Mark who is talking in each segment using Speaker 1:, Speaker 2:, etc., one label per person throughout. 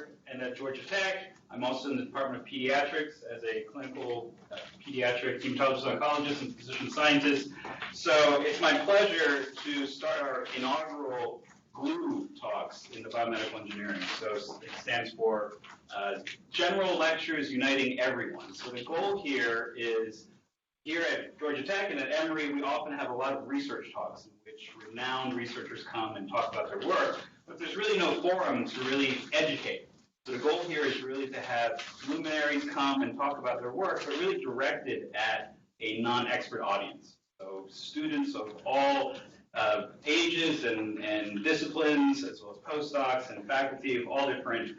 Speaker 1: here and at Georgia Tech. I'm also in the Department of Pediatrics as a clinical pediatric hematologist, oncologist, and physician scientist. So it's my pleasure to start our inaugural GLUE talks in the biomedical engineering. So it stands for General Lectures Uniting Everyone. So the goal here is, here at Georgia Tech and at Emory, we often have a lot of research talks in which renowned researchers come and talk about their work, but there's really no forum to really educate. So the goal here is really to have luminaries come and talk about their work, but really directed at a non-expert audience. So students of all ages and disciplines, as well as postdocs and faculty of all different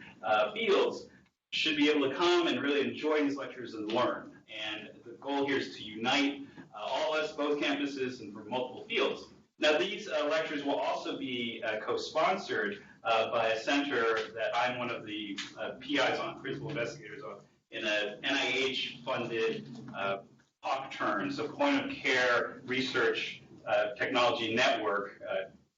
Speaker 1: fields, should be able to come and really enjoy these lectures and learn. And the goal here is to unite all of us, both campuses, and from multiple fields. Now, these lectures will also be co-sponsored by a center that I'm one of the PIs on, principal investigators on, in an NIH-funded POCTERN, so Point of Care Research Technology Network,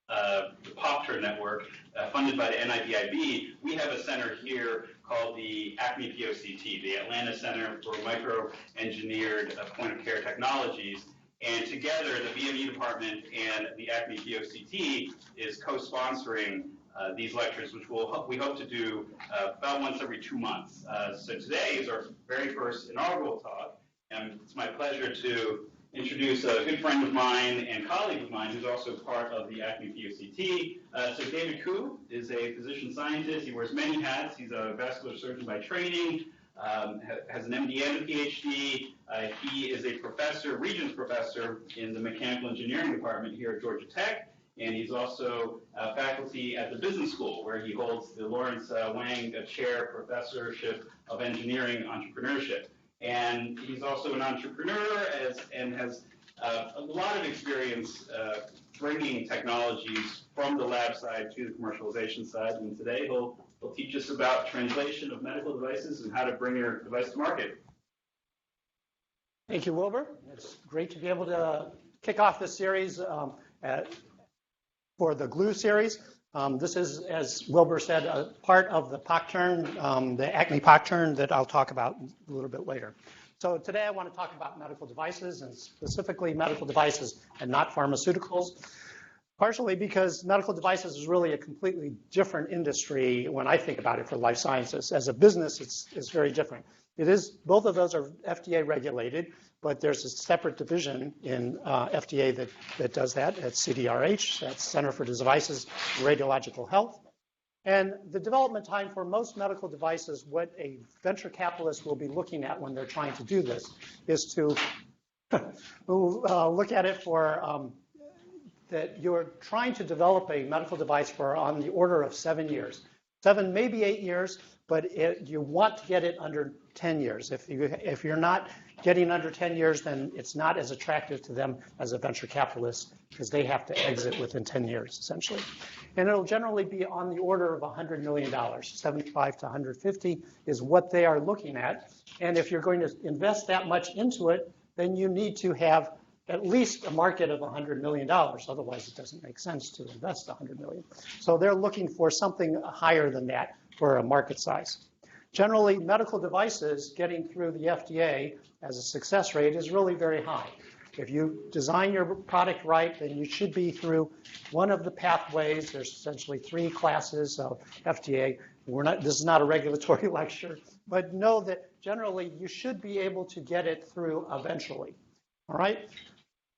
Speaker 1: the POCTERN network, funded by the NIBIB. We have a center here called the ACME POCT, the Atlanta Center for Micro-Engineered Point of Care Technologies. And together, the BME department and the ACME POCT is co-sponsoring these lectures, which we hope to do about once every 2 months. So today is our very first inaugural talk, and it's my pleasure to introduce a good friend of mine and colleague of mine who's also part of the ACME POCT. So David Koo is a physician scientist. He wears many hats. He's a vascular surgeon by training, has an MD and a PhD. He is a professor, Regents professor in the mechanical engineering department here at Georgia Tech. And he's also faculty at the business school, where he holds the Lawrence Wang Chair Professorship of Engineering Entrepreneurship. And he's also an entrepreneur and has a lot of experience bringing technologies from the lab side to the commercialization side. And today he'll teach us about translation of medical devices and how to bring your device to market.
Speaker 2: Thank you, Wilbur. It's great to be able to kick off this series for the GLUE series. This is, as Wilbur said, a part of the POCTERN, the ACME POCTERN that I'll talk about a little bit later. So today I want to talk about medical devices, and specifically medical devices and not pharmaceuticals, partially because medical devices is really a completely different industry when I think about it for life sciences. As a business, it's very different. It is, both of those are FDA regulated, but there's a separate division in FDA that does that at CDRH, that's Center for Devices and Radiological Health. And the development time for most medical devices, what a venture capitalist will be looking at when they're trying to do this, is to look at it for that you're trying to develop a medical device for on the order of 7 years. 7, maybe 8 years, but you want to get it under 10 years. If you're not getting under 10 years, then it's not as attractive to them as a venture capitalist because they have to exit within 10 years, essentially. And it'll generally be on the order of $100 million. 75 to 150 is what they are looking at. And if you're going to invest that much into it, then you need to have at least a market of $100 million. Otherwise, it doesn't make sense to invest $100 million. So they're looking for something higher than that for a market size. Generally, medical devices getting through the FDA as a success rate is really very high. If you design your product right, then you should be through one of the pathways. There's essentially 3 classes of FDA. This is not a regulatory lecture, but know that generally you should be able to get it through eventually. All right?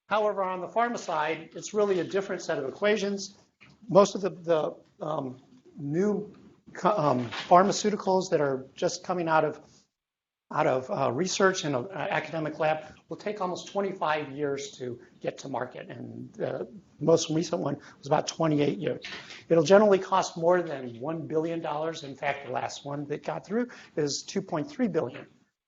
Speaker 2: However, on the pharma side, it's really a different set of equations. Most of the new pharmaceuticals that are just coming out of research in an academic lab will take almost 25 years to get to market, and the most recent one was about 28 years. It'll generally cost more than $1 billion. In fact, the last one that got through is $2.3 billion.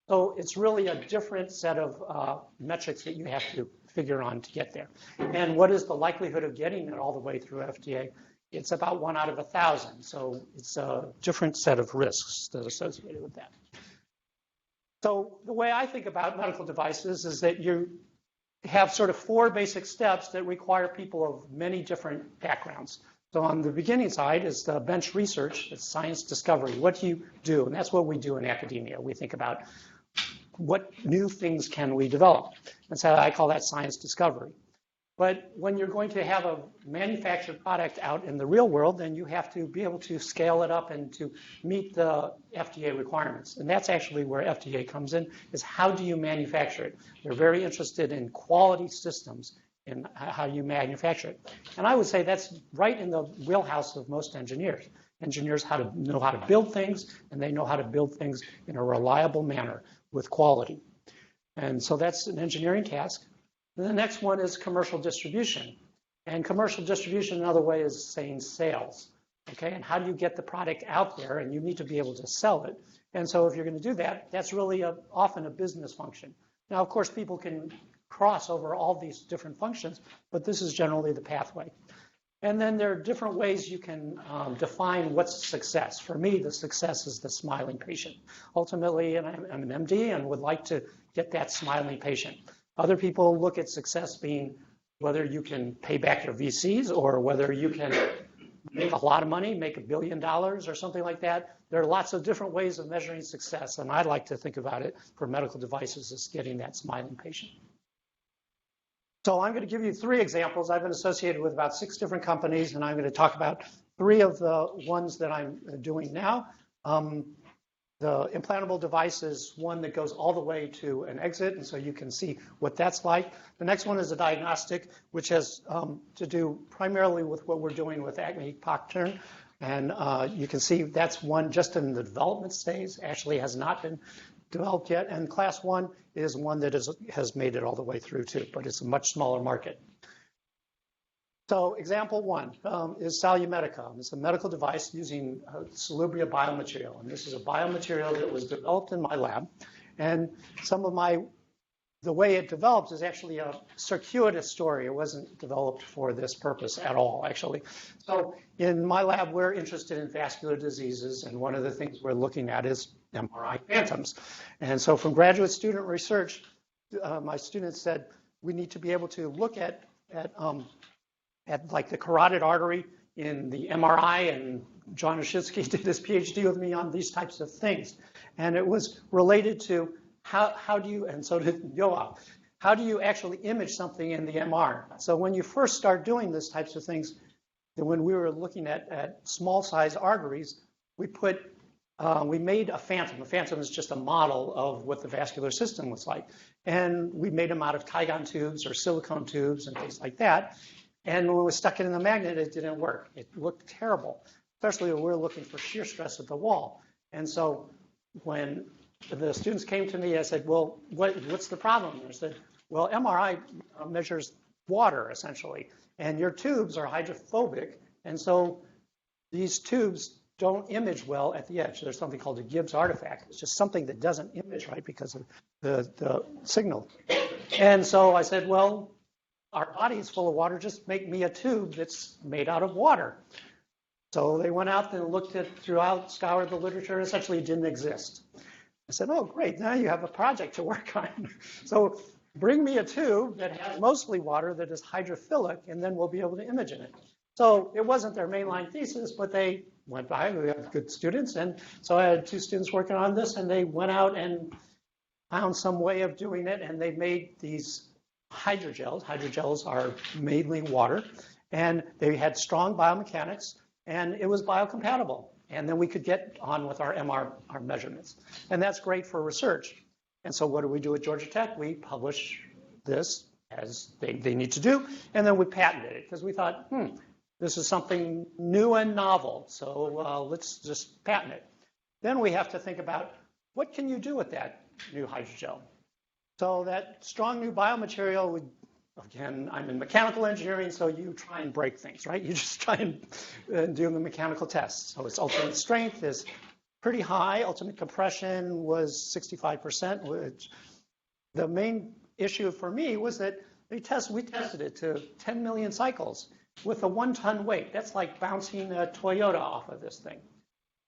Speaker 2: So it's really a different set of metrics that you have to figure on to get there. And what is the likelihood of getting it all the way through FDA? It's about 1 out of 1,000. So it's a different set of risks that are associated with that. So the way I think about medical devices is that you have sort of 4 basic steps that require people of many different backgrounds. So on the beginning side is the bench research, it's science discovery. What do you do? And that's what we do in academia. We think about what new things can we develop. And so I call that science discovery. But when you're going to have a manufactured product out in the real world, then you have to be able to scale it up and to meet the FDA requirements. And that's actually where FDA comes in, is how do you manufacture it? They're very interested in quality systems in how you manufacture it. And I would say that's right in the wheelhouse of most engineers. Engineers know how to build things, and they know how to build things in a reliable manner with quality. And so that's an engineering task. And the next one is commercial distribution. And commercial distribution, another way, is saying sales. Okay, and how do you get the product out there? And you need to be able to sell it. And so if you're going to do that, that's really often a business function. Now, of course, people can cross over all these different functions, but this is generally the pathway. And then there are different ways you can define what's success. For me, the success is the smiling patient. Ultimately, and I'm an MD and would like to get that smiling patient. Other people look at success being whether you can pay back your VCs or whether you can make a lot of money, make $1 billion or something like that. There are lots of different ways of measuring success, and I like to think about it for medical devices as getting that smiling patient. So I'm going to give you 3 examples. I've been associated with about 6 different companies, and I'm going to talk about 3 of the ones that I'm doing now. The implantable device is one that goes all the way to an exit, and so you can see what that's like. The next one is a diagnostic, which has to do primarily with what we're doing with acne pock turn. And you can see that's one just in the development stage, actually has not been developed yet. And class 1 is one that has made it all the way through too, but it's a much smaller market. So example 1 is Salix Metacom. It's a medical device using Salubria biomaterial. And this is a biomaterial that was developed in my lab. And the way it developed is actually a circuitous story. It wasn't developed for this purpose at all, actually. So in my lab, we're interested in vascular diseases. And one of the things we're looking at is MRI phantoms. And so from graduate student research, my students said, we need to be able to look at like the carotid artery in the MRI, and John Oshitsky did his PhD with me on these types of things. And it was related to how do you, and so did Yoav, how do you actually image something in the MR? So when you first start doing these types of things, when we were looking at small size arteries, we made a phantom. A phantom is just a model of what the vascular system was like. And we made them out of Tygon tubes or silicone tubes and things like that. And when we stuck it in the magnet, it didn't work. It looked terrible, especially when we were looking for shear stress at the wall. And so when the students came to me, I said, well, what's the problem? And I said, well, MRI measures water, essentially, and your tubes are hydrophobic. And so these tubes don't image well at the edge. There's something called a Gibbs artifact. It's just something that doesn't image right because of the signal. And so I said, well, our body is full of water, just make me a tube that's made out of water. So they went out and looked scoured the literature, essentially it didn't exist. I said, oh, great, now you have a project to work on. So bring me a tube that has mostly water that is hydrophilic, and then we'll be able to image in it. So it wasn't their mainline thesis, but they went by, we have good students, and so I had 2 students working on this, and they went out and found some way of doing it, and they made these hydrogels. Hydrogels are mainly water, and they had strong biomechanics, and it was biocompatible. And then we could get on with our our measurements. And that's great for research. And so what do we do at Georgia Tech? We publish this as they need to do, and then we patented it because we thought, this is something new and novel, so let's just patent it. Then we have to think about what can you do with that new hydrogel? So that strong new biomaterial again, I'm in mechanical engineering, so you try and break things, right? You just try and do the mechanical tests. So its ultimate strength is pretty high. Ultimate compression was 65%, which the main issue for me was that we tested it to 10 million cycles with a 1-ton weight. That's like bouncing a Toyota off of this thing.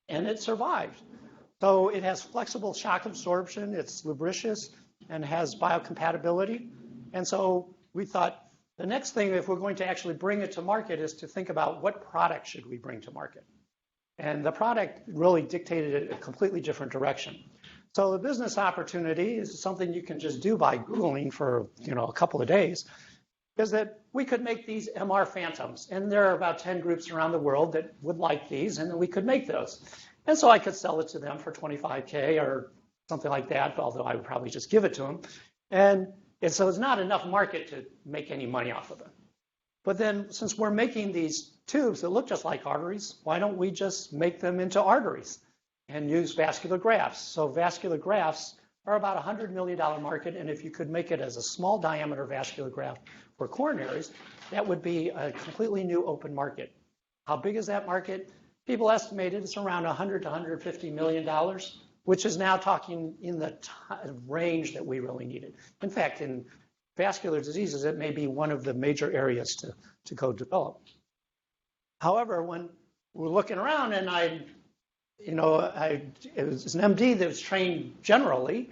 Speaker 2: And it survived. So it has flexible shock absorption, it's lubricious, and has biocompatibility. And so we thought, The next thing, if we're going to actually bring it to market, is to think about what product should we bring to market. And the product really dictated a completely different direction. So the business opportunity is something you can just do by Googling for a couple of days, is that we could make these MR phantoms. And there are about 10 groups around the world that would like these, and we could make those. And so I could sell it to them for $25K or something like that, although I would probably just give it to them. And so it's not enough market to make any money off of it. But then since we're making these tubes that look just like arteries, why don't we just make them into arteries and use vascular grafts? So vascular grafts are about a $100 million market, and if you could make it as a small diameter vascular graft for coronaries, that would be a completely new open market. How big is that market? People estimated it's around $100 to $150 million, which is now talking in the range that we really needed. In fact, in vascular diseases, it may be one of the major areas to go develop. However, when we're looking around, and it was an MD that was trained generally,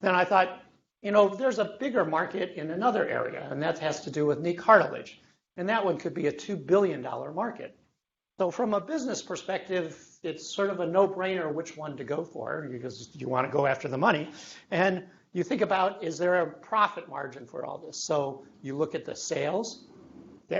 Speaker 2: then I thought, there's a bigger market in another area, and that has to do with knee cartilage. And that one could be a $2 billion market. So from a business perspective, it's sort of a no-brainer which one to go for, because you want to go after the money. And you think about, is there a profit margin for all this? So you look at the sales,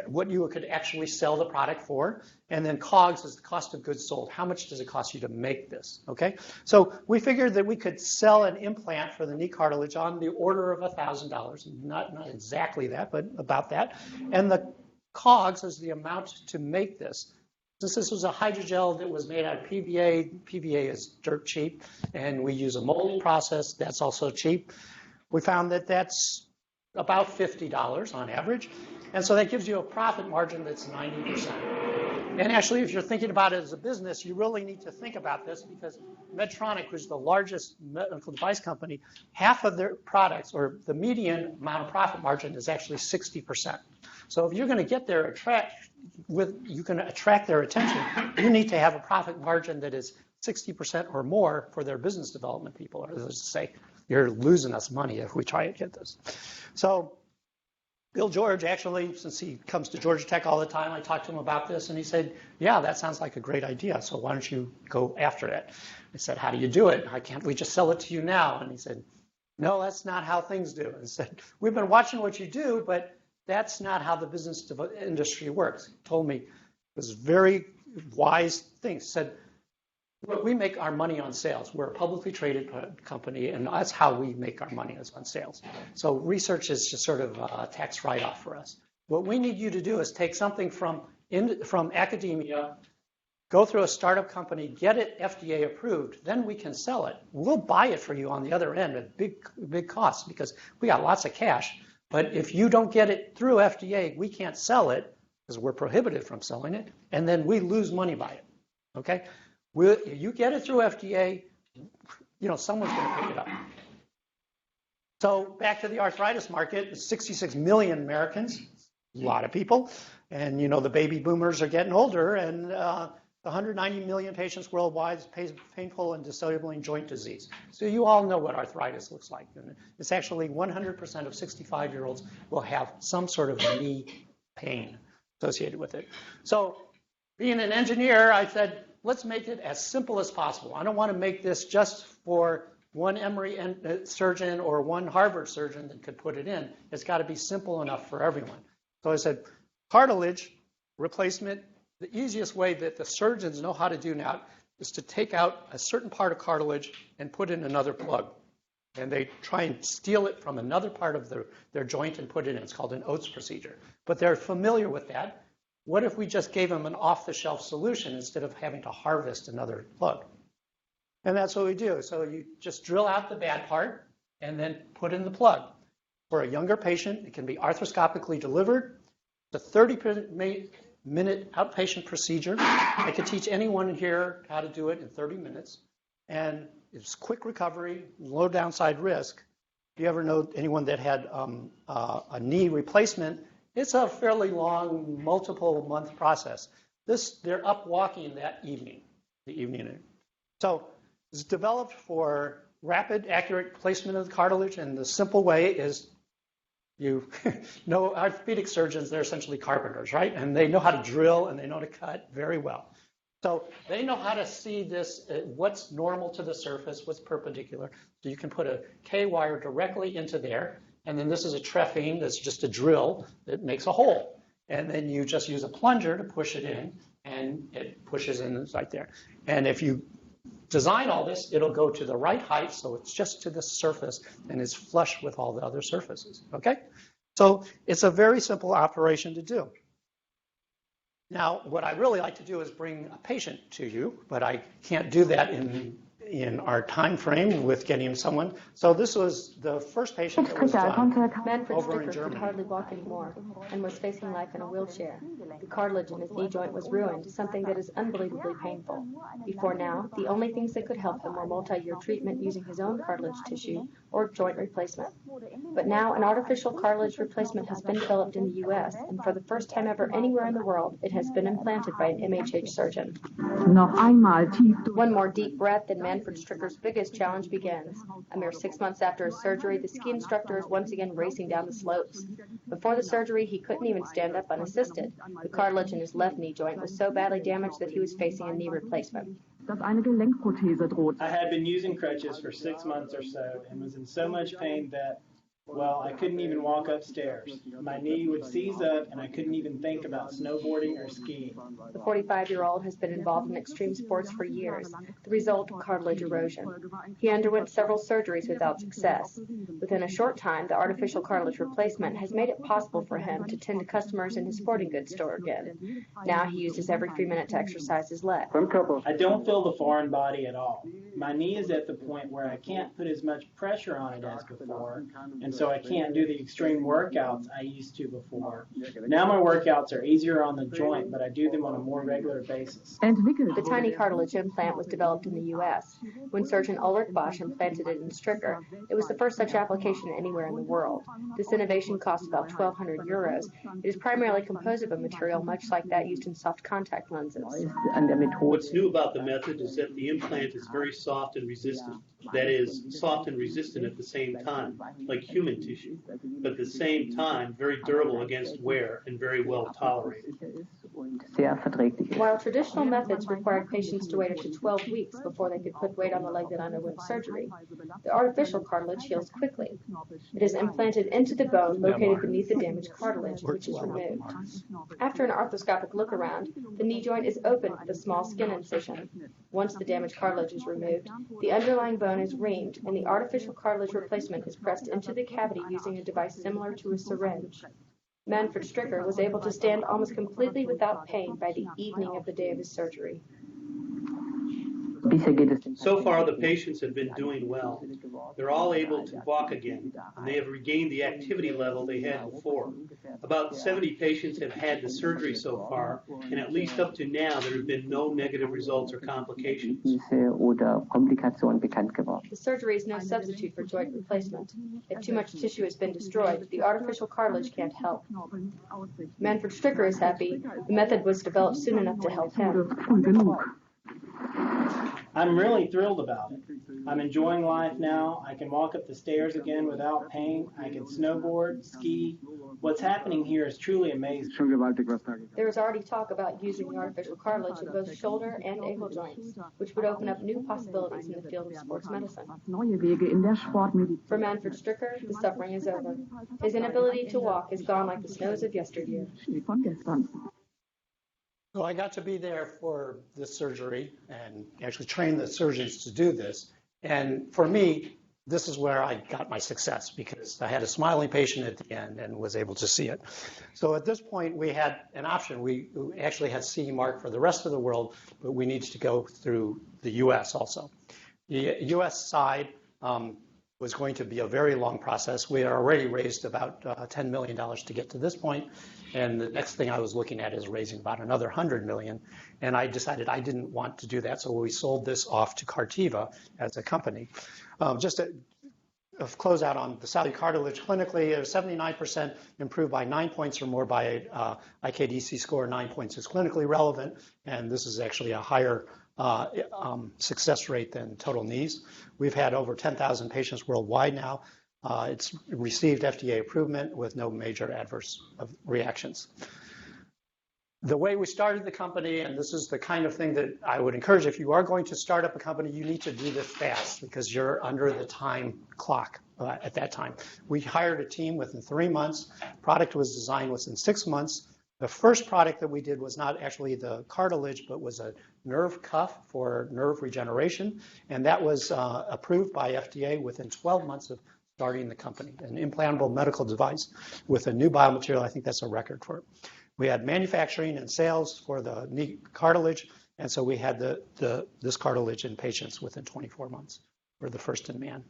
Speaker 2: what you could actually sell the product for, and then COGS is the cost of goods sold. How much does it cost you to make this? Okay, so we figured that we could sell an implant for the knee cartilage on the order of $1,000, not exactly that, but about that. And the COGS is the amount to make this. Since this was a hydrogel that was made out of PVA is dirt cheap, and we use a molding process that's also cheap. We found that that's about $50 on average. And so that gives you a profit margin that's 90%. And actually, if you're thinking about it as a business, you really need to think about this, because Medtronic, which is the largest medical device company, half of their products, or the median amount of profit margin, is actually 60%. So if you're going to get their you can attract their attention, you need to have a profit margin that is 60% or more for their business development people, or to say, you're losing us money if we try to get this. So Bill George, actually, since he comes to Georgia Tech all the time, I talked to him about this, and he said, yeah, that sounds like a great idea, so why don't you go after it? I said, how do you do it? Why can't we just sell it to you now? And he said, no, that's not how things do. And I said, we've been watching what you do, but that's not how the business industry works. He told me, it was very wise thing. He said, look, we make our money on sales. We're a publicly traded company, and that's how we make our money, is on sales. So research is just sort of a tax write-off for us. What we need you to do is take something from academia, go through a startup company, get it FDA approved, then we can sell it. We'll buy it for you on the other end at big costs, because we got lots of cash. But if you don't get it through FDA, we can't sell it, because we're prohibited from selling it, and then we lose money by it. Okay? You get it through FDA, someone's going to pick it up. So back to the arthritis market, 66 million Americans, a lot of people, and the baby boomers are getting older, and 190 million patients worldwide is painful and disabling joint disease. So you all know what arthritis looks like. And it's actually 100% of 65-year-olds will have some sort of knee pain associated with it. So being an engineer, I said, let's make it as simple as possible. I don't want to make this just for one Emory surgeon or one Harvard surgeon that could put it in. It's got to be simple enough for everyone. So I said, cartilage replacement, the easiest way that the surgeons know how to do now is to take out a certain part of cartilage and put in another plug. And they try and steal it from another part of their joint and put it in. It's called an Oates procedure. But they're familiar with that. What if we just gave them an off-the-shelf solution instead of having to harvest another plug? And that's what we do. So you just drill out the bad part and then put in the plug. For a younger patient, it can be arthroscopically delivered. It's a 30-minute outpatient procedure. I could teach anyone here how to do it in 30 minutes. And it's quick recovery, low downside risk. If you ever know anyone that had a knee replacement, it's a fairly long, multiple-month process. They're up walking that evening, the evening. So it's developed for rapid, accurate placement of the cartilage, and the simple way is You know, orthopedic surgeons, they're essentially carpenters, right? And they know how to drill and they know how to cut very well. So they know how to see this, what's normal to the surface, what's perpendicular. So you can put a K-wire directly into there, and then this is a trephine that's just a drill that makes a hole. And then you just use a plunger to push it in, and it pushes in right there. And if you design all this, it'll go to the right height, so it's just to the surface and is flush with all the other surfaces, okay? So it's a very simple operation to do. Now, what I really like to do is bring a patient to you, but I can't do that in our time frame with getting someone. So this was the first patient that was done
Speaker 3: Manfred
Speaker 2: over in
Speaker 3: Sticker could
Speaker 2: Germany.
Speaker 3: hardly walk anymore and was facing life in a wheelchair. The cartilage in his knee joint was ruined, something that is unbelievably painful. Before now, the only things that could help him were multi-year treatment using his own cartilage tissue or joint replacement. But now an artificial cartilage replacement has been developed in the U.S., and for the first time ever anywhere in the world, it has been implanted by an MHH surgeon. One more deep breath and Manfred Stricker's biggest challenge begins. A mere 6 months after his surgery, the ski instructor is once again racing down the slopes. Before the surgery, he couldn't even stand up unassisted. The cartilage in his left knee joint was so badly damaged that he was facing a knee replacement.
Speaker 4: I had been using crutches for 6 months or so and was in so much pain that, well, I couldn't even walk upstairs. My knee would seize up and I couldn't even think about snowboarding or skiing.
Speaker 3: The 45-year-old has been involved in extreme sports for years, the result of cartilage erosion. He underwent several surgeries without success. Within a short time, the artificial cartilage replacement has made it possible for him to tend to customers in his sporting goods store again. Now he uses every 3 minutes to exercise his leg.
Speaker 4: I don't feel the foreign body at all. My knee is at the point where I can't put as much pressure on it as before, and so I can't do the extreme workouts I used to before. Now my workouts are easier on the joint, but I do them on a more regular basis.
Speaker 3: The tiny cartilage implant was developed in the U.S. When surgeon Ulrich Bosch implanted it in Stricker, it was the first such application anywhere in the world. This innovation cost about 1,200 euros. It is primarily composed of a material much like that used in soft contact lenses.
Speaker 5: What's new about the method is that the implant is very soft and resistant. That is, soft and resistant at the same time, like human tissue, but at the same time very durable against wear and very well tolerated.
Speaker 3: While traditional methods required patients to wait up to 12 weeks before they could put weight on the leg that underwent surgery, the artificial cartilage heals quickly. It is implanted into the bone located beneath the damaged cartilage, which is removed. After an arthroscopic look around, the knee joint is opened with a small skin incision. Once the damaged cartilage is removed, the underlying bone is reamed, and the artificial cartilage replacement is pressed into the cavity using a device similar to a syringe. Manfred Stricker was able to stand almost completely without pain by the evening of the day of his surgery.
Speaker 5: So far, the patients have been doing well. They're all able to walk again, and they have regained the activity level they had before. About 70 patients have had the surgery so far, and at least up to now, there have been no negative results or complications.
Speaker 3: The surgery is no substitute for joint replacement. If too much tissue has been destroyed, the artificial cartilage can't help. Manfred Stricker is happy. The method was developed soon enough to help him.
Speaker 4: I'm really thrilled about it. I'm enjoying life now. I can walk up the stairs again without pain. I can snowboard, ski. What's happening here is truly amazing.
Speaker 3: There is already talk about using the artificial cartilage in both shoulder and ankle joints, which would open up new possibilities in the field of sports medicine. For Manfred Stricker, the suffering is over. His inability to walk is gone like the snows of yesteryear.
Speaker 2: So I got to be there for this surgery and actually train the surgeons to do this. And for me, this is where I got my success because I had a smiling patient at the end and was able to see it. So at this point, we had an option. We actually had CE mark for the rest of the world, but we needed to go through the U.S. also. The U.S. side was going to be a very long process. We had already raised about $10 million to get to this point. And the next thing I was looking at is raising about another $100 million. And I decided I didn't want to do that. So we sold this off to Cartiva as a company. Just to close out on the Salix cartilage, clinically, it was 79% improved by 9 points or more by IKDC score. 9 points is clinically relevant. And this is actually a higher success rate than total knees. We've had over 10,000 patients worldwide now. It's received FDA approval with no major adverse reactions. The way we started the company, and this is the kind of thing that I would encourage, if you are going to start up a company, you need to do this fast because you're under the time clock at that time. We hired a team within 3 months. Product was designed within 6 months. The first product that we did was not actually the cartilage, but was a nerve cuff for nerve regeneration. And that was approved by FDA within 12 months of starting the company. An implantable medical device with a new biomaterial, I think that's a record for it. We had manufacturing and sales for the knee cartilage, and so we had this cartilage in patients within 24 months. We're the first in man.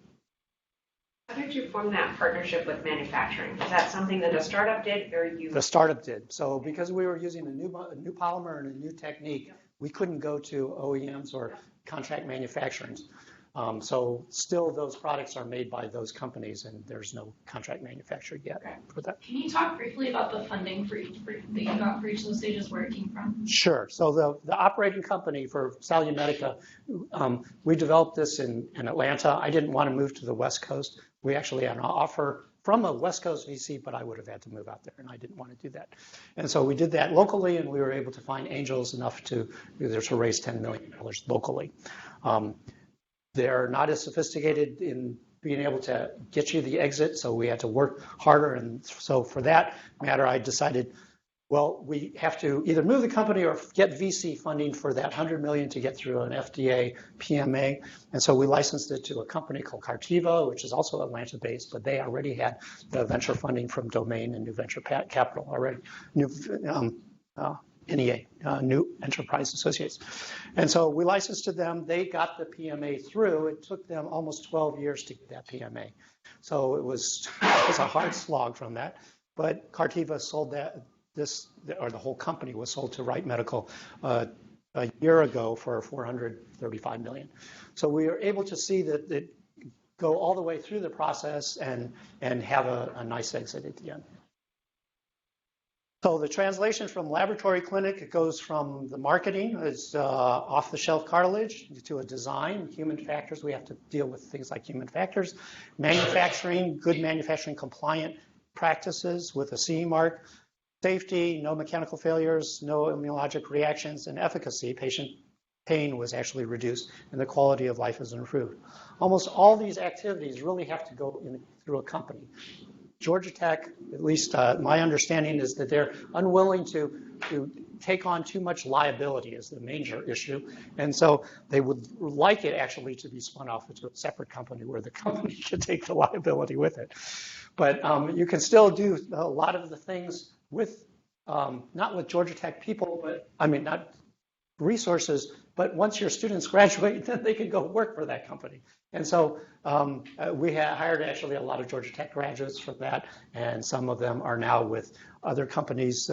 Speaker 6: How did you form that partnership with manufacturing? Is that something that a startup did, or you?
Speaker 2: The startup did. So because we were using a new polymer and a new technique, we couldn't go to OEMs or contract manufacturers. So still those products are made by those companies, and there's no contract manufacturer yet for that.
Speaker 7: Can you talk briefly about the funding that you got for each of those stages, where it came from?
Speaker 2: Sure. So the operating company for Salix Metacom, we developed this in Atlanta. I didn't want to move to the West Coast. We actually had an offer from a West Coast VC, but I would have had to move out there, and I didn't want to do that. And so we did that locally, and we were able to find angels enough to raise $10 million locally. They're not as sophisticated in being able to get you the exit, so we had to work harder. And so for that matter, I decided, well, we have to either move the company or get VC funding for that $100 million to get through an FDA PMA. And so we licensed it to a company called Cartiva, which is also Atlanta-based, but they already had the venture funding from Domain and New Venture Capital already. NEA, New Enterprise Associates. And so we licensed to them. They got the PMA through. It took them almost 12 years to get that PMA. So it was a hard slog from that. But Cartiva sold the whole company was sold to Wright Medical a year ago for $435 million. So we were able to see that it go all the way through the process and have a nice exit at the end. So the translation from laboratory clinic, it goes from the marketing, is off-the-shelf cartilage, to a design, human factors. We have to deal with things like human factors. Manufacturing, good manufacturing compliant practices with a CE mark. Safety, no mechanical failures, no immunologic reactions, and efficacy. Patient pain was actually reduced, and the quality of life is improved. Almost all these activities really have to go through a company. Georgia Tech, at least my understanding is that they're unwilling to take on too much liability as the major issue. And so they would like it actually to be spun off into a separate company where the company can take the liability with it. But you can still do a lot of the things with, not with Georgia Tech people, but not resources, but once your students graduate, then they can go work for that company. And so we hired actually a lot of Georgia Tech graduates for that, and some of them are now with other companies.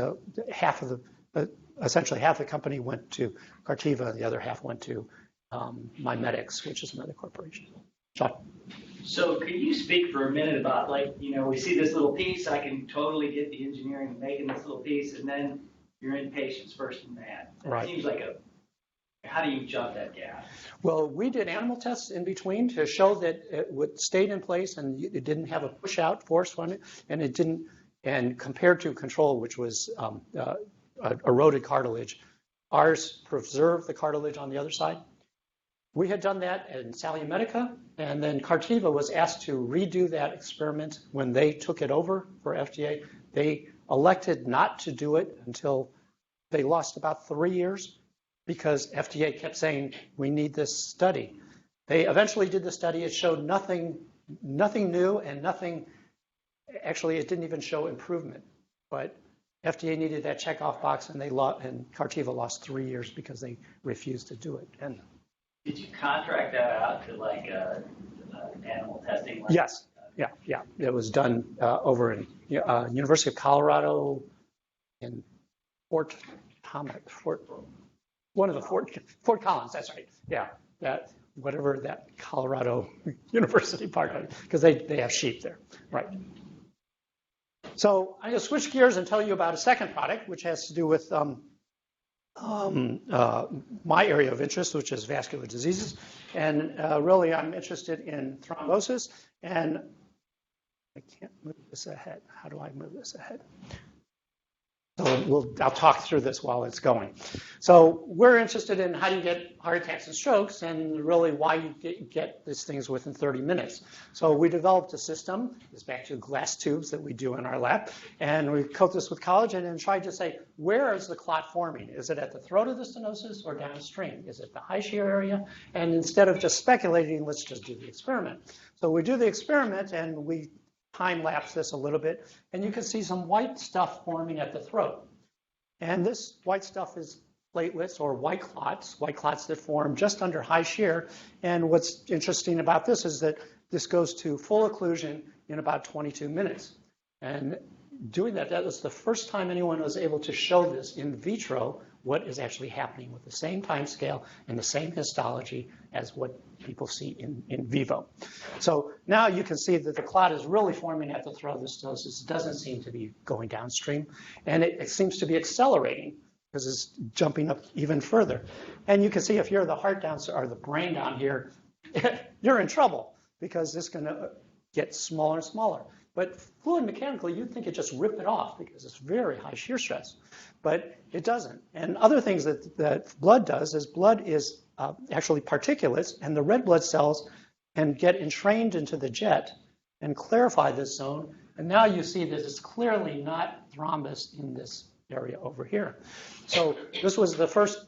Speaker 2: Essentially half the company went to Cartiva, and the other half went to MyMedics, which is another corporation. John.
Speaker 8: So could you speak for a minute about, we see this little piece, I can totally get the engineering of making this little piece, and then you're in patients first in man. It seems like how do you jump that gap?
Speaker 2: Well, we did animal tests in between to show that it stayed in place and it didn't have a push-out force on it, and it didn't. And compared to control, which was eroded cartilage, ours preserved the cartilage on the other side. We had done that in Salix Metacom, and then Cartiva was asked to redo that experiment when they took it over for FDA. They elected not to do it until they lost about 3 years because FDA kept saying, we need this study. They eventually did the study. It showed nothing new and actually it didn't even show improvement. But FDA needed that checkoff box, and Cartiva lost 3 years because they refused to do it. And
Speaker 8: did you contract that out to animal testing?
Speaker 2: Yes. Yeah. It was done over in University of Colorado in Fort Collins. That's right. Yeah, whatever that Colorado University part, because they have sheep there, right? So I'm going to switch gears and tell you about a second product, which has to do with my area of interest, which is vascular diseases. And really, I'm interested in thrombosis. And I can't move this ahead. How do I move this ahead? So I'll talk through this while it's going. So we're interested in how do you get heart attacks and strokes, and really why you get these things within 30 minutes. So we developed a system, it's back to glass tubes that we do in our lab, and we coat this with collagen and tried to say, where is the clot forming? Is it at the throat of the stenosis or downstream? Is it the high shear area? And instead of just speculating, let's just do the experiment. So we do the experiment and we time lapse this a little bit, and you can see some white stuff forming at the throat. And this white stuff is platelets or white clots that form just under high shear. And what's interesting about this is that this goes to full occlusion in about 22 minutes. And doing that was the first time anyone was able to show this in vitro, what is actually happening with the same time scale and the same histology as what people see in vivo. So now you can see that the clot is really forming at the throat of the stenosis. It doesn't seem to be going downstream, and it seems to be accelerating because it's jumping up even further. And you can see if you're the heart down or the brain down here, you're in trouble because this is going to get smaller and smaller. But fluid mechanically, you'd think it just rip it off because it's very high shear stress, but it doesn't. And other things that blood does is blood is actually particulates, and the red blood cells can get entrained into the jet and clarify this zone. And now you see that it's clearly not thrombus in this area over here. So this was the first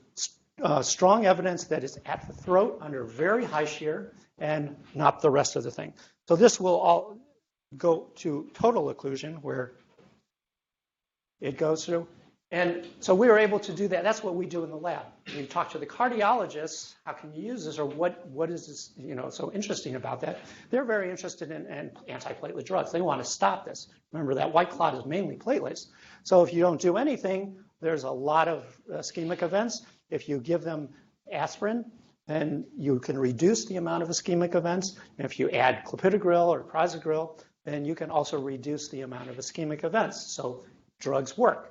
Speaker 2: strong evidence that it's at the throat under very high shear and not the rest of the thing. So this will all go to total occlusion where it goes through. And so we were able to do that. That's what we do in the lab. We talk to the cardiologists, how can you use this, or what is this, so interesting about that? They're very interested in antiplatelet drugs. They want to stop this. Remember, that white clot is mainly platelets. So if you don't do anything, there's a lot of ischemic events. If you give them aspirin, then you can reduce the amount of ischemic events. And if you add clopidogrel or prasugrel, then you can also reduce the amount of ischemic events. So drugs work.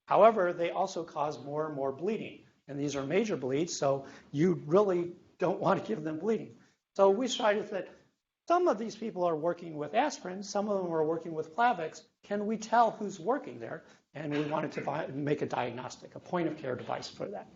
Speaker 2: However, they also cause more and more bleeding. And these are major bleeds, so you really don't want to give them bleeding. So we decided that some of these people are working with aspirin, some of them are working with Plavix. Can we tell who's working there? And we wanted to make a diagnostic, a point-of-care device for that.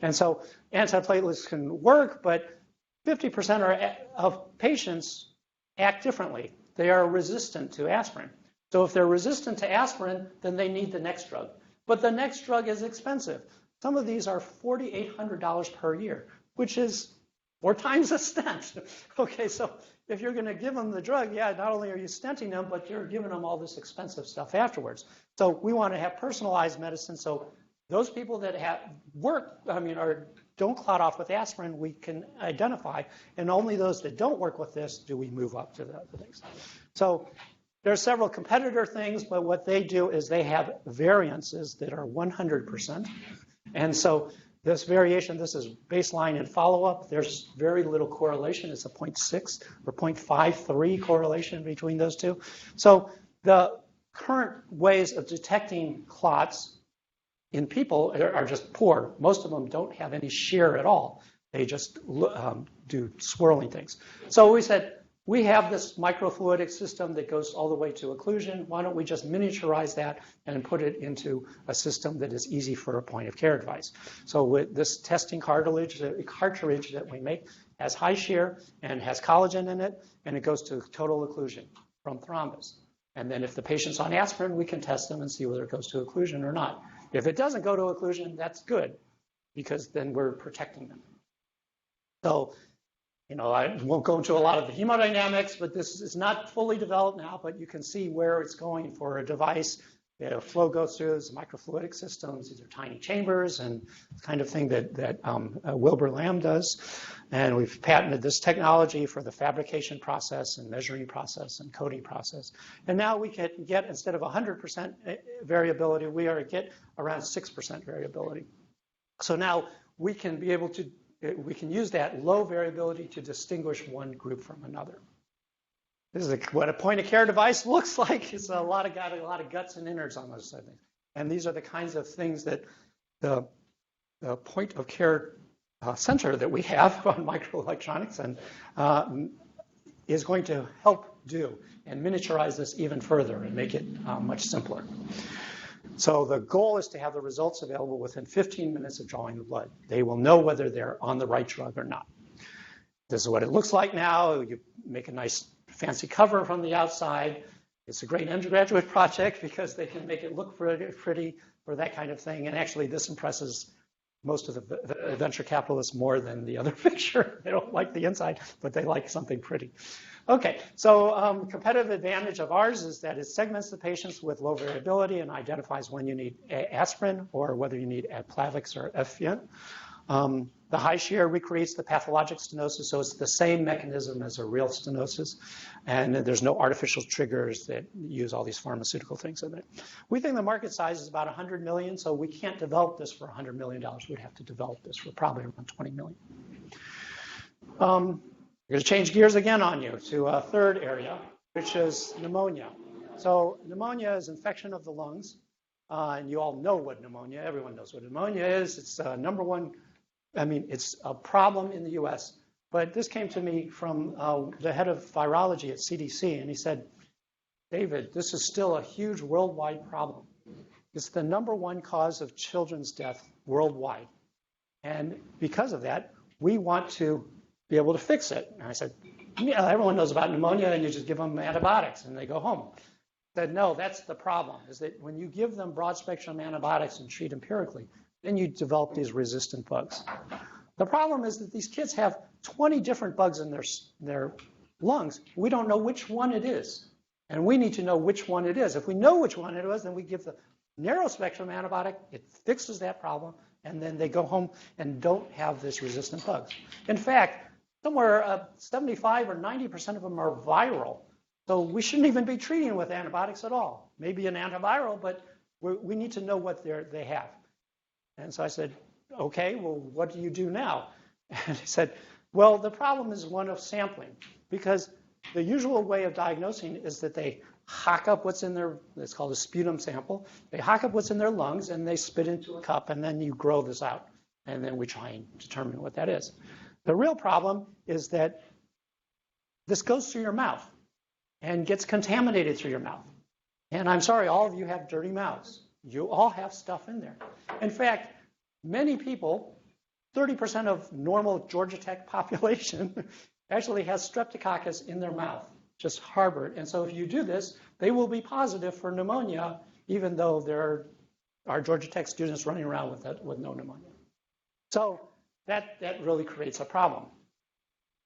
Speaker 2: And so antiplatelets can work, but 50% of patients act differently. They are resistant to aspirin. So if they're resistant to aspirin, then they need the next drug. But the next drug is expensive. Some of these are $4,800 per year, which is 4 times a stent. Okay, so if you're going to give them the drug, yeah, not only are you stenting them, but you're giving them all this expensive stuff afterwards. So we want to have personalized medicine. So those people that don't clot off with aspirin, we can identify, and only those that don't work with this do we move up to the other things. So there are several competitor things, but what they do is they have variances that are 100%. And so this variation, this is baseline and follow-up. There's very little correlation. It's a 0.6 or 0.53 correlation between those two. So the current ways of detecting clots in people are just poor. Most of them don't have any shear at all. They just do swirling things. So we said, we have this microfluidic system that goes all the way to occlusion. Why don't we just miniaturize that and put it into a system that is easy for a point-of-care device? So with this testing cartilage that we make has high shear and has collagen in it, and it goes to total occlusion from thrombus. And then if the patient's on aspirin, we can test them and see whether it goes to occlusion or not. If it doesn't go to occlusion, that's good, because then we're protecting them. So, I won't go into a lot of the hemodynamics, but this is not fully developed now, but you can see where it's going for a device. The flow goes through these microfluidic systems. These are tiny chambers and the kind of thing that Wilbur Lamb does. And we've patented this technology for the fabrication process and measuring process and coding process. And now we can get, instead of 100% variability, we get around 6% variability. So now we can be able to we can use that low variability to distinguish one group from another. This is what a point-of-care device looks like. It's got a lot of guts and innards on those things. And these are the kinds of things that the point-of-care center that we have on microelectronics and is going to help do, and miniaturize this even further and make it much simpler. So the goal is to have the results available within 15 minutes of drawing the blood. They will know whether they're on the right drug or not. This is what it looks like now. You make a nice fancy cover from the outside. It's a great undergraduate project because they can make it look pretty for that kind of thing. And actually, this impresses most of the venture capitalists more than the other picture. They don't like the inside, but they like something pretty. Okay, so competitive advantage of ours is that it segments the patients with low variability and identifies when you need aspirin or whether you need Plavix or Effiant. The high shear recreates the pathologic stenosis, so it's the same mechanism as a real stenosis, and there's no artificial triggers that use all these pharmaceutical things in it. We think the market size is about 100 million, so we can't develop this for $100 million. We'd have to develop this for probably around 20 million. I'm going to change gears again on you to a third area, which is pneumonia. So pneumonia is infection of the lungs, and you all know what pneumonia, everyone knows what pneumonia is. It's number one. I mean, it's a problem in the US, but this came to me from the head of virology at CDC, and he said, David, this is still a huge worldwide problem. It's the number one cause of children's death worldwide. And because of that, we want to be able to fix it. And I said, yeah, everyone knows about pneumonia, and you just give them antibiotics, and they go home. I said, no, that's the problem, is that when you give them broad-spectrum antibiotics and treat empirically, then you develop these resistant bugs. The problem is that these kids have 20 different bugs in their lungs. We don't know which one it is. And we need to know which one it is. If we know which one it is, then we give the narrow spectrum antibiotic. It fixes that problem. And then they go home and don't have this resistant bugs. In fact, somewhere 75 or 90% of them are viral. So we shouldn't even be treating with antibiotics at all. Maybe an antiviral, but we need to know what they have. And so I said, okay, well, what do you do now? And he said, well, the problem is one of sampling, because the usual way of diagnosing is that they hock up what's in their, it's called a sputum sample. They hock up what's in their lungs and they spit into a cup, and then you grow this out. And then we try and determine what that is. The real problem is that this goes through your mouth and gets contaminated through your mouth. And I'm sorry, all of you have dirty mouths. You all have stuff in there. In fact, many people, 30% of normal Georgia Tech population actually has streptococcus in their mouth, just harbored. And so if you do this, they will be positive for pneumonia, even though there are Georgia Tech students running around with no pneumonia. So that really creates a problem.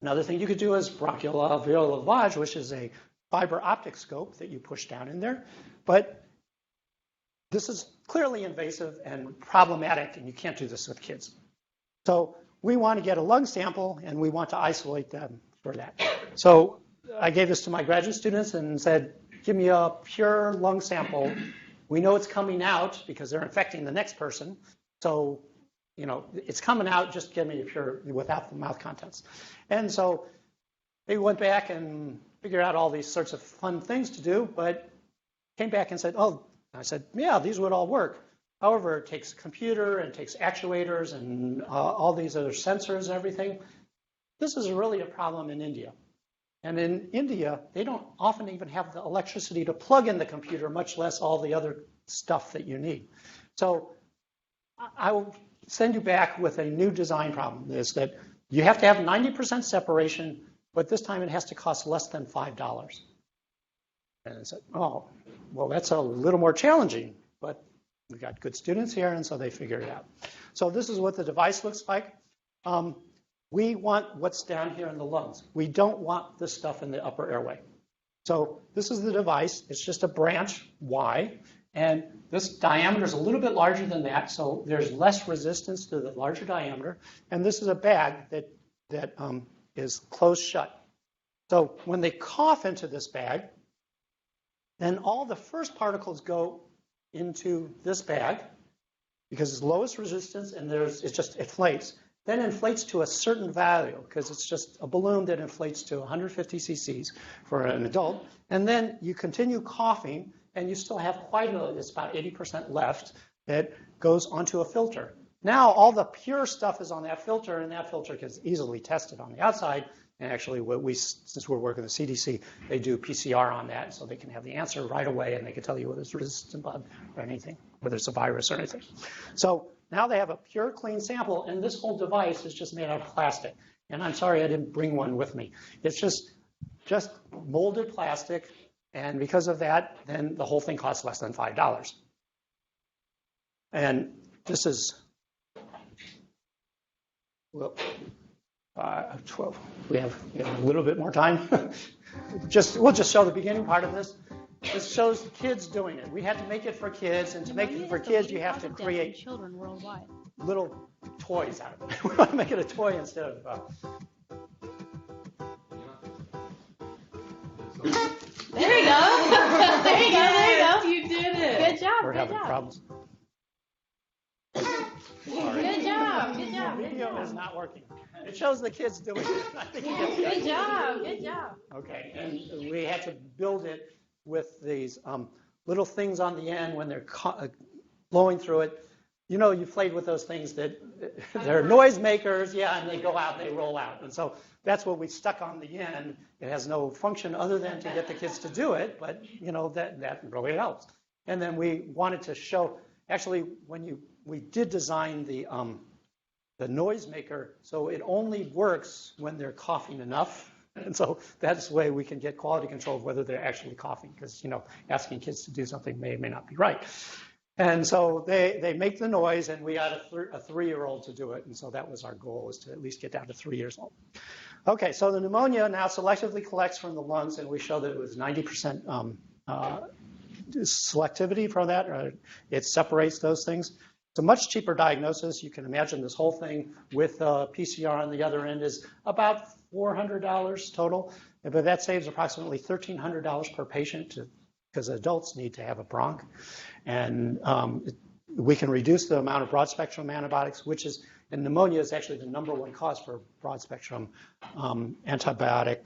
Speaker 2: Another thing you could do is bronchial alveolar lavage, which is a fiber optic scope that you push down in there. But this is clearly invasive and problematic, and you can't do this with kids. So we want to get a lung sample, and we want to isolate them for that. So I gave this to my graduate students and said, give me a pure lung sample. We know it's coming out because they're infecting the next person. So, you know, it's coming out, just give me a pure without the mouth contents. And so they went back and figured out all these sorts of fun things to do, but came back and said, oh, I said, yeah, these would all work. However, it takes a computer and takes actuators and all these other sensors and everything. This is really a problem in India. And in India, they don't often even have the electricity to plug in the computer, much less all the other stuff that you need. So I will send you back with a new design problem, is that you have to have 90% separation, but this time it has to cost less than $5. And I said, oh, well, that's a little more challenging, but we got good students here, and so they figured it out. So this is what the device looks like. We want what's down here in the lungs. We don't want this stuff in the upper airway. So this is the device. It's just a branch, Y, and this diameter is a little bit larger than that, so there's less resistance to the larger diameter. And this is a bag that is closed shut. So when they cough into this bag, then all the first particles go into this bag because it's lowest resistance, and it just inflates. Then inflates to a certain value because it's just a balloon that inflates to 150 cc's for an adult. And then you continue coughing, and you still have it's about 80% left that goes onto a filter. now all the pure stuff is on that filter, and that filter is easily tested on the outside. And actually, since we're working with the CDC, they do PCR on that, so they can have the answer right away, and they can tell you whether it's resistant blood or anything, whether it's a virus or anything. So now they have a pure, clean sample, and this whole device is just made out of plastic. And I'm sorry I didn't bring one with me. It's just molded plastic, and because of that, then the whole thing costs less than $5. And this is, well, 12. We have a little bit more time. We'll just show the beginning part of this. This shows the kids doing it. We had to make it for kids, and to make it for kids, you have to create
Speaker 9: children worldwide.
Speaker 2: Little toys out of it. We want to make it a toy instead of.
Speaker 9: There you go. There you go. There you go.
Speaker 7: You did it.
Speaker 9: Good job.
Speaker 2: We're
Speaker 9: Good
Speaker 2: having
Speaker 9: job.
Speaker 2: problems.
Speaker 9: Good job. Good job.
Speaker 2: The
Speaker 9: Good
Speaker 2: video
Speaker 9: job.
Speaker 2: is not working. It shows the kids doing it. I think you get the
Speaker 9: Good
Speaker 2: idea.
Speaker 9: job. Good job.
Speaker 2: Okay, and we had to build it with these little things on the end when they're blowing through it. You know, you played with those things that they're noise makers, yeah, and they go out and they roll out. And so that's what we stuck on the end. It has no function other than to get the kids to do it, but you know, that really helps. And then we wanted to show, actually, we did design the noise maker, so it only works when they're coughing enough. And so that's the way we can get quality control of whether they're actually coughing, because you know, asking kids to do something may or may not be right. And so they make the noise, and we got a 3-year-old to do it. And so that was our goal, is to at least get down to 3 years old. Okay, so the pneumonia now selectively collects from the lungs, and we show that it was 90% selectivity for that. It separates those things. It's a much cheaper diagnosis. You can imagine this whole thing with PCR on the other end is about $400 total, but that saves approximately $1,300 per patient because adults need to have a bronch. And we can reduce the amount of broad spectrum antibiotics, which is, and pneumonia is actually the #1 cause for broad spectrum antibiotic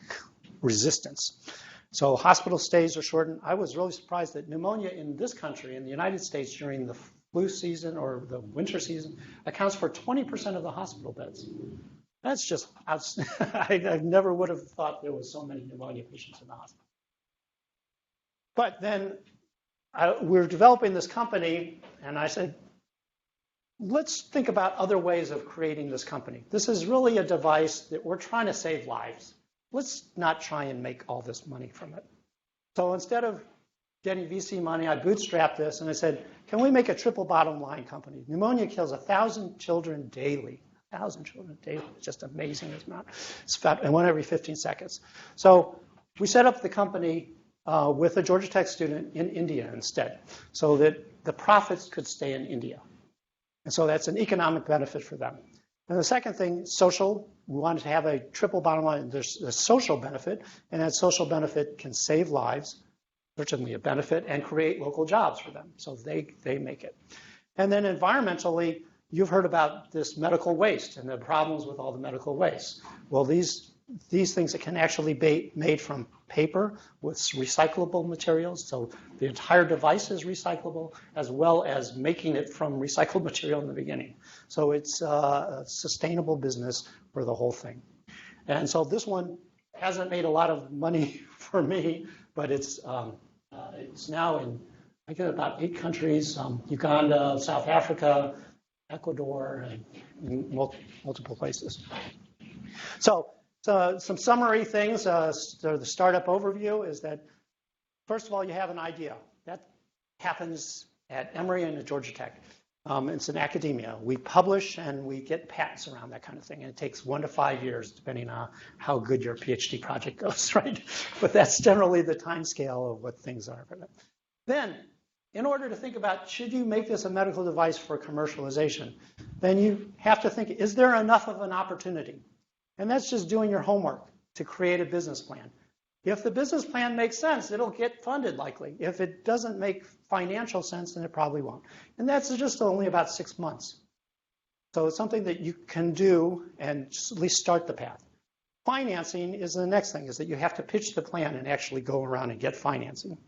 Speaker 2: resistance. So hospital stays are shortened. I was really surprised that pneumonia in this country, in the United States, during the flu season or the winter season, accounts for 20% of the hospital beds. That's just, I never would have thought there was so many pneumonia patients in the hospital. But then we're developing this company, and I said, let's think about other ways of creating this company. This is really a device that we're trying to save lives. Let's not try and make all this money from it. So instead of getting VC money, I bootstrapped this, and I said, can we make a triple bottom line company? Pneumonia kills 1,000 children daily. 1,000 children daily. It's just amazing this amount. It's about 1 every 15 seconds. So we set up the company with a Georgia Tech student in India instead, so that the profits could stay in India. And so that's an economic benefit for them. And the second thing, social. We wanted to have a triple bottom line. There's a social benefit, and that social benefit can save lives, certainly a benefit, and create local jobs for them. So they make it. And then environmentally, you've heard about this medical waste and the problems with all the medical waste. Well, these things that can actually be made from paper with recyclable materials. So the entire device is recyclable, as well as making it from recycled material in the beginning. So it's a sustainable business for the whole thing. And so this one hasn't made a lot of money for me, but it's now in, I think, about 8 countries, Uganda, South Africa, Ecuador, and multiple places. So some summary things. So the startup overview is that, first of all, you have an idea. That happens at Emory and at Georgia Tech. It's in academia. We publish and we get patents around that kind of thing. And it takes 1 to 5 years, depending on how good your PhD project goes, right? But that's generally the time scale of what things are for that. Then, in order to think about, should you make this a medical device for commercialization, then you have to think, is there enough of an opportunity? And that's just doing your homework to create a business plan. If the business plan makes sense, it'll get funded likely. If it doesn't make financial sense, then it probably won't. And that's just only about 6 months. So it's something that you can do and just at least start the path. Financing is the next thing, is that you have to pitch the plan and actually go around and get financing.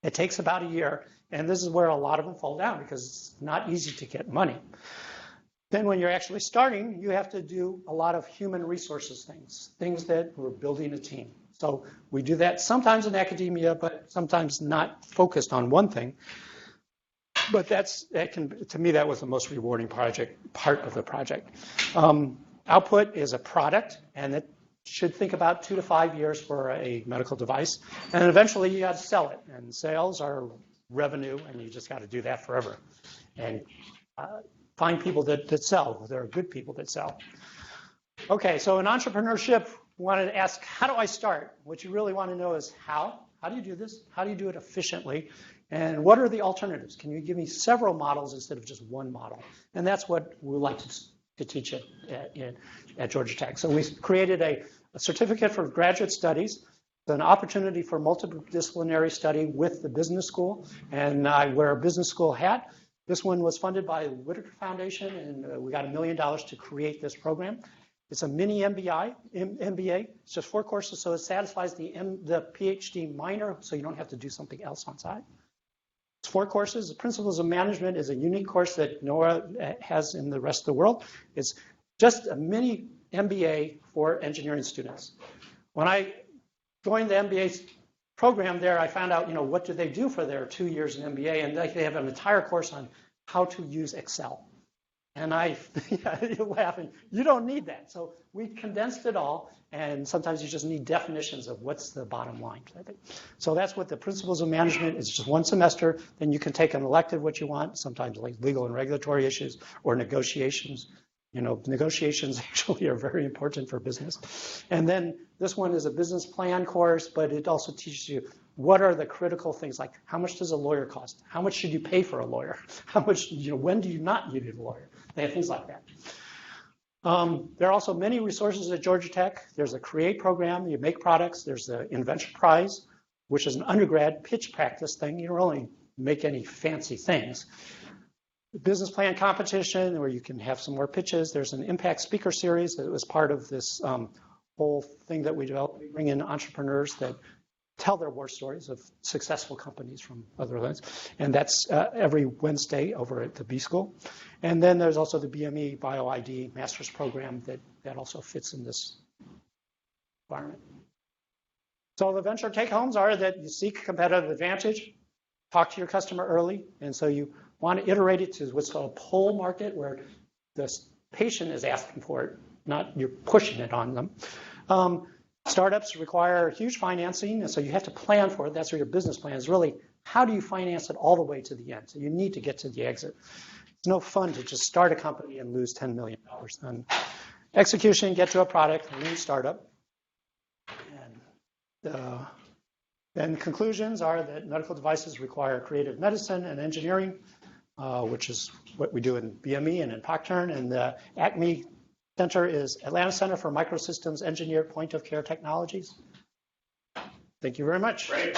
Speaker 2: It takes about a year, and this is where a lot of them fall down because it's not easy to get money. Then when you're actually starting, you have to do a lot of human resources things that we're building a team. So we do that sometimes in academia, but sometimes not focused on one thing. But to me, that was the most rewarding part of the project. Output is a product, and it should think about 2 to 5 years for a medical device. And eventually you got to sell it. And sales are revenue, and you just got to do that forever. And find people that sell. There are good people that sell. Okay, so in entrepreneurship, wanted to ask, how do I start? What you really want to know is how. How do you do this? How do you do it efficiently? And what are the alternatives? Can you give me several models instead of just one model? And that's what we like to teach at Georgia Tech. So we created a certificate for graduate studies, an opportunity for multidisciplinary study with the business school. And I wear a business school hat. This one was funded by the Whitaker Foundation, and we got $1 million to create this program. It's a mini MBA. It's just 4 courses, so it satisfies the PhD minor, so you don't have to do something else on side. It's 4 courses. The Principles of Management is a unique course that NOAA has in the rest of the world. It's just a mini MBA for engineering students. When I joined the MBA program there, I found out, what do they do for their 2 years in MBA, and they have an entire course on how to use Excel. And you're laughing, you don't need that. So we condensed it all, and sometimes you just need definitions of what's the bottom line. So that's what the Principles of Management is, just 1 semester. Then you can take an elective what you want, sometimes like legal and regulatory issues or negotiations. Negotiations actually are very important for business. And then this one is a business plan course, but it also teaches you what are the critical things, like how much does a lawyer cost? How much should you pay for a lawyer? How much, when do you not need a lawyer? They have things like that. There are also many resources at Georgia Tech. There's a CREATE program. You make products. There's the Invention Prize, which is an undergrad pitch practice thing. You don't really make any fancy things. Business plan competition where you can have some more pitches. There's an impact speaker series that was part of this whole thing that we developed. We bring in entrepreneurs that tell their war stories of successful companies from other lands. And that's every Wednesday over at the B School. And then there's also the BME BioID master's program that also fits in this environment. So the venture take-homes are that you seek competitive advantage, talk to your customer early, and so you want to iterate it to what's called a pull market, where the patient is asking for it, not you're pushing it on them. Startups require huge financing, and so you have to plan for it. That's where your business plan is really, how do you finance it all the way to the end? So you need to get to the exit. It's no fun to just start a company and lose $10 million. And execution, get to a product, lean startup. And then conclusions are that medical devices require creative medicine and engineering, which is what we do in BME and in PocTurn. And the ACME Center is Atlanta Center for Microsystems Engineered Point of Care Technologies. Thank you very much.
Speaker 1: Great.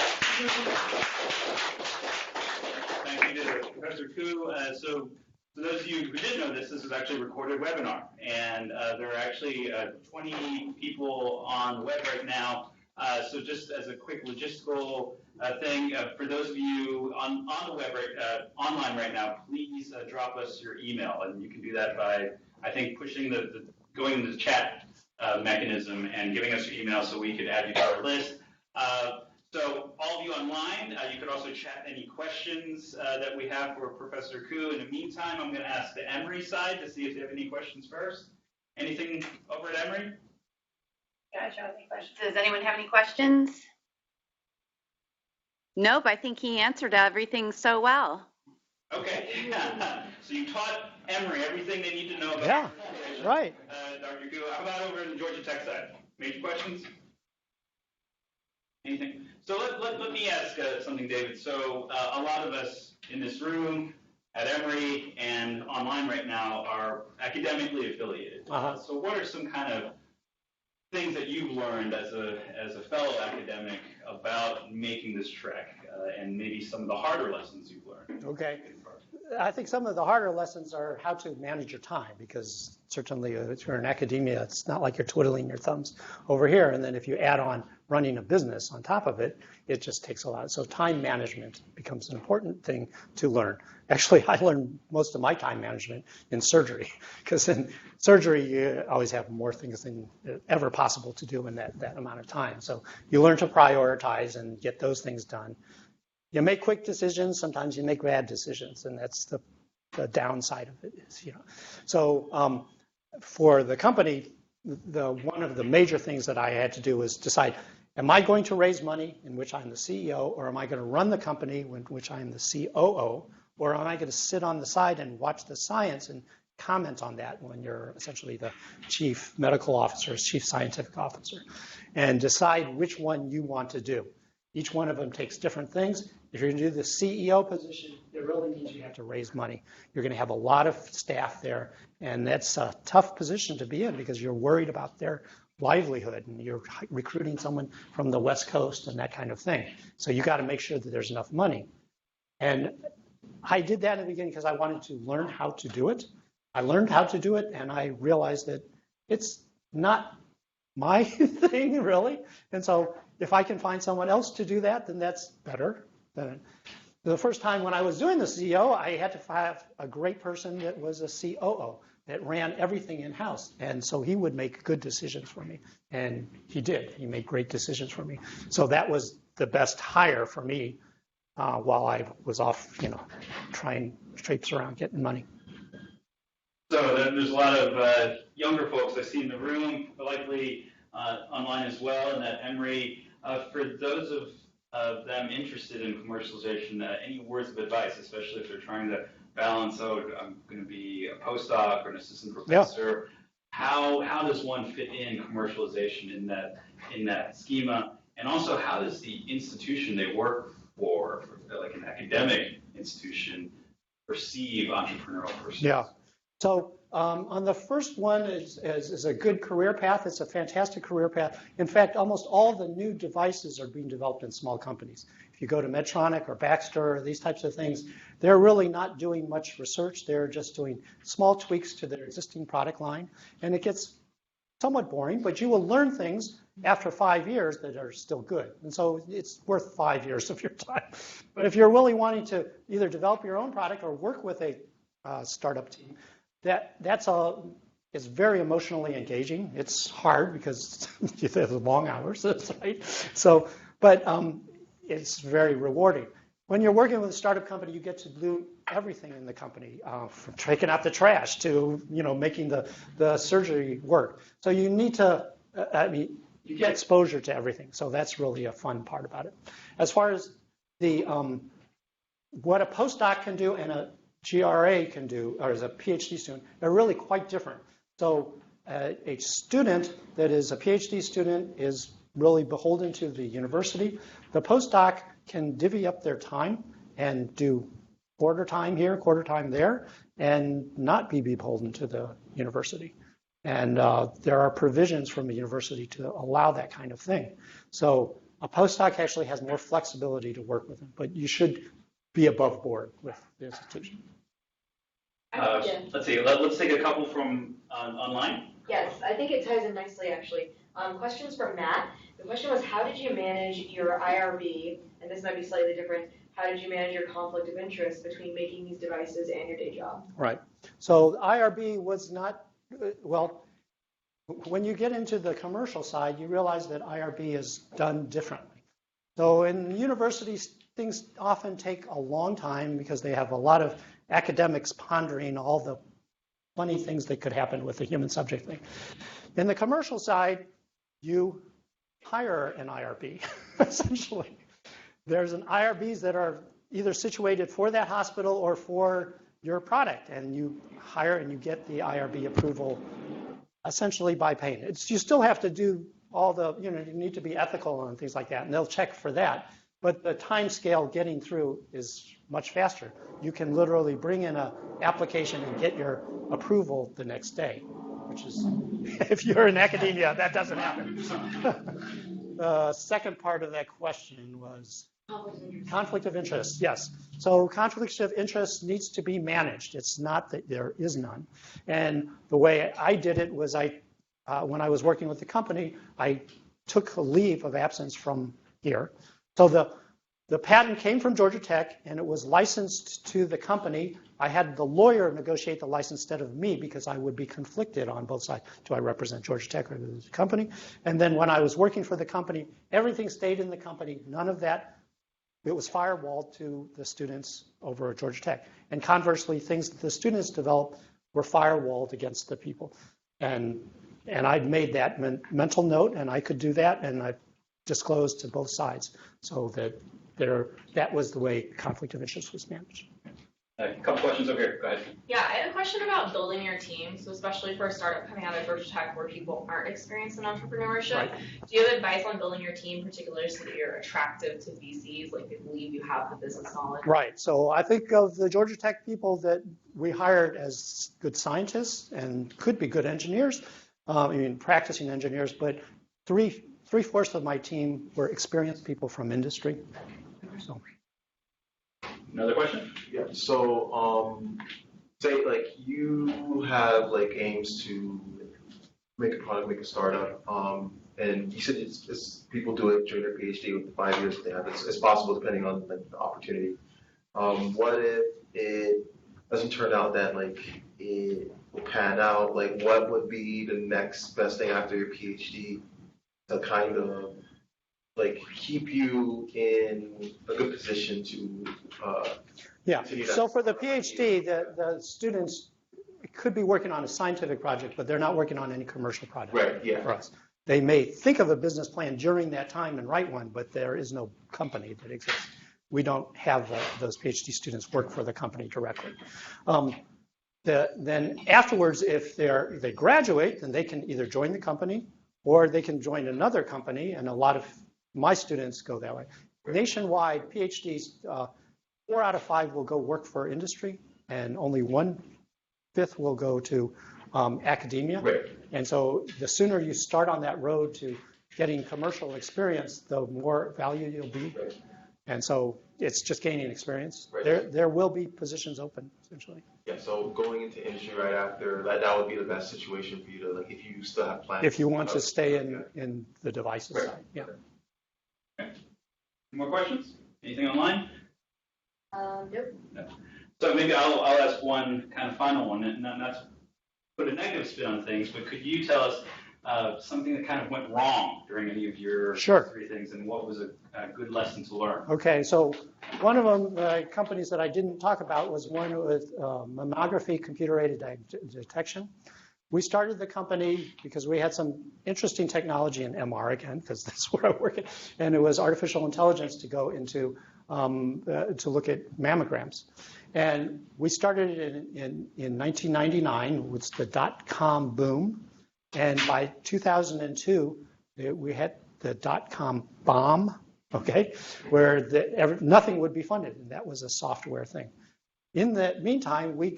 Speaker 1: Thank you to Professor Koo. So for those of you who didn't know this is actually a recorded webinar. And there are actually 20 people on the web right now. So just as a quick logistical thing, for those of you on the web online right now, please drop us your email. And you can do that by, I think, pushing going into the chat mechanism and giving us your email so we could add you to our list. So all of you online, you could also chat any questions that we have for Professor Koo. In the meantime, I'm going to ask the Emory side to see if they have any questions first. Anything over at Emory?
Speaker 9: Does anyone have any questions? Nope, I think he answered everything so well.
Speaker 1: Okay. So you taught Emory everything they need to know about.
Speaker 2: Yeah, right.
Speaker 1: Dr. Koo, how about over in the Georgia Tech side? Major questions? Anything? So let me ask something, David. So a lot of us in this room at Emory and online right now are academically affiliated. So what are some kind of things that you've learned as a fellow academic about making this trek, and maybe some of the harder lessons you've learned?
Speaker 2: Okay. I think some of the harder lessons are how to manage your time, because certainly if you're in academia, it's not like you're twiddling your thumbs over here. And then if you add on running a business on top of it, it just takes a lot. So time management becomes an important thing to learn. Actually, I learned most of my time management in surgery, because in surgery, you always have more things than ever possible to do in that amount of time. So you learn to prioritize and get those things done. You make quick decisions, sometimes you make bad decisions, and that's the downside of it is, So for the company, one of the major things that I had to do was decide, am I going to raise money in which I'm the CEO, or am I going to run the company in which I'm the COO, or am I going to sit on the side and watch the science and comment on that when you're essentially the chief medical officer, chief scientific officer, and decide which one you want to do. Each one of them takes different things. If you're going to do the CEO position, it really means you have to raise money. You're going to have a lot of staff there, and that's a tough position to be in because you're worried about their livelihood, and you're recruiting someone from the West Coast and that kind of thing. So you got to make sure that there's enough money. And I did that in the beginning because I wanted to learn how to do it. I learned how to do it, and I realized that it's not my thing, really. And so if I can find someone else to do that, then that's better. The first time when I was doing the CEO, I had to have a great person that was a COO that ran everything in-house. And so he would make good decisions for me. And he did. He made great decisions for me. So that was the best hire for me while I was off, trying traipse around getting money.
Speaker 1: So there's a lot of younger folks I see in the room, but likely online as well, and at Emory. For those of them interested in commercialization, any words of advice, especially if they're trying to balance out, I'm going to be a postdoc or an assistant professor. Yeah. How does one fit in commercialization in that schema? And also, how does the institution they work for like an academic institution, perceive entrepreneurial pursuits?
Speaker 2: Yeah. So on the first one is a good career path. It's a fantastic career path. In fact, almost all the new devices are being developed in small companies. If you go to Medtronic or Baxter or these types of things, they're really not doing much research. They're just doing small tweaks to their existing product line. And it gets somewhat boring, but you will learn things after 5 years that are still good. And so it's worth 5 years of your time. But if you're really wanting to either develop your own product or work with a startup team, it's very emotionally engaging. It's hard because you have long hours, right? So, but it's very rewarding. When you're working with a startup company, you get to do everything in the company, from taking out the trash to making the surgery work. So you need to, you get exposure to everything. So that's really a fun part about it. As far as the what a postdoc can do and a GRA can do, or as a PhD student, they're really quite different. So a student that is a PhD student is really beholden to the university. The postdoc can divvy up their time and do quarter time here, quarter time there, and not be beholden to the university. And there are provisions from the university to allow that kind of thing. So a postdoc actually has more flexibility to work with them, but you should be above board with the institution.
Speaker 1: Let's see. Let's take a couple from online.
Speaker 10: Yes, I think it ties in nicely, actually. Questions from Matt. The question was, how did you manage your IRB, and this might be slightly different, how did you manage your conflict of interest between making these devices and your day job?
Speaker 2: Right. So IRB was not, well, when you get into the commercial side, you realize that IRB is done differently. So in universities, things often take a long time because they have a lot of academics pondering all the funny things that could happen with the human subject thing. In the commercial side, you hire an IRB, essentially. There's an IRBs that are either situated for that hospital or for your product, and you hire and you get the IRB approval essentially by paying. You still have to do all the, you need to be ethical and things like that, and they'll check for that. But the time scale getting through is much faster. You can literally bring in an application and get your approval the next day, which is, if you're in academia, that doesn't happen. The second part of that question was? Conflict of interest, yes. So conflict of interest needs to be managed. It's not that there is none. And the way I did it was when I was working with the company, I took a leave of absence from here. So the patent came from Georgia Tech, and it was licensed to the company. I had the lawyer negotiate the license instead of me because I would be conflicted on both sides. Do I represent Georgia Tech or the company? And then when I was working for the company, everything stayed in the company. None of that. It was firewalled to the students over at Georgia Tech. And conversely, things that the students developed were firewalled against the people. And I'd made that mental note, and I could do that, and I disclosed to both sides so that that was the way conflict of interest was managed.
Speaker 1: A couple questions over here. Go ahead.
Speaker 9: Yeah, I had a question about building your team. So especially for a startup coming out of Georgia Tech where people aren't experienced in entrepreneurship,
Speaker 2: Right.
Speaker 9: Do you have advice on building your team, particularly so that you're attractive to VCs, like they believe you have the business knowledge?
Speaker 2: Right. So I think of the Georgia Tech people that we hired as good scientists and could be good engineers, practicing engineers, but three-fourths of my team were experienced people from industry. So.
Speaker 1: Another question?
Speaker 11: Yeah. So, say like you have like aims to make a product, make a startup, and you said it's people do it during their PhD with the 5 years that they have. It's possible depending on like the opportunity. What if it doesn't turn out that like it will pan out? Like, what would be the next best thing after your PhD to kind of like keep you in a good position to
Speaker 2: Yeah. So for the PhD, the students could be working on a scientific project, but they're not working on any commercial project.
Speaker 11: Right. Yeah.
Speaker 2: For us, they may think of a business plan during that time and write one, but there is no company that exists. We don't have those PhD students work for the company directly. Then afterwards, if they graduate, then they can either join the company or they can join another company, and a lot of my students go that way. Nationwide, PhDs, 4 out of 5 will go work for industry, and only 1/5 will go to academia.
Speaker 11: Right.
Speaker 2: And so the sooner you start on that road to getting commercial experience, the more value you'll be.
Speaker 11: Right.
Speaker 2: And so it's just gaining experience.
Speaker 11: Right.
Speaker 2: There will be positions open, essentially.
Speaker 11: Yeah, so going into industry right after that would be the best situation for you to like if you still have plans.
Speaker 2: If you want to stay in the devices
Speaker 11: Right.
Speaker 2: side, yeah.
Speaker 1: Okay. Any more questions? Anything online?
Speaker 10: Nope.
Speaker 1: No. So maybe I'll ask one kind of final one, and not to put a negative spin on things, but could you tell us something that kind of went wrong during any of your
Speaker 2: Sure.
Speaker 1: 3 things, and what was a good lesson to learn?
Speaker 2: Okay, so one of them, the companies that I didn't talk about was one with mammography computer-aided detection. We started the company because we had some interesting technology in MR again, because that's where I work at, and it was artificial intelligence to go into to look at mammograms. And we started it in 1999 with the dot-com boom, and by 2002 we had the dot-com bomb, okay, where nothing would be funded, and that was a software thing. In the meantime, we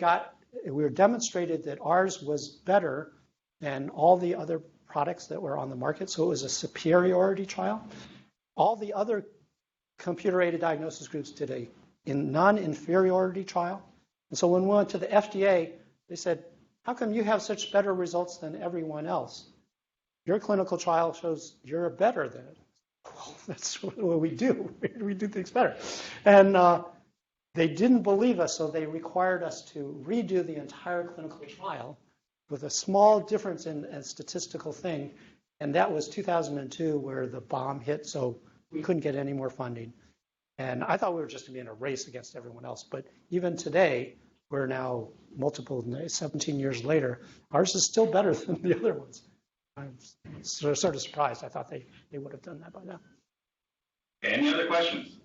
Speaker 2: were demonstrated that ours was better than all the other products that were on the market, so it was a superiority trial. All the other computer-aided diagnosis groups did a non-inferiority trial. And so when we went to the FDA, they said, how come you have such better results than everyone else? Your clinical trial shows you're better than it. Well, that's what we do. We do things better. And they didn't believe us, so they required us to redo the entire clinical trial with a small difference in a statistical thing. And that was 2002 where the bomb hit, so we couldn't get any more funding. And I thought we were just going to be in a race against everyone else. But even today, we're now 17 years later, ours is still better than the other ones. I'm sort of surprised. I thought they would have done that by now.
Speaker 1: Okay, any other questions?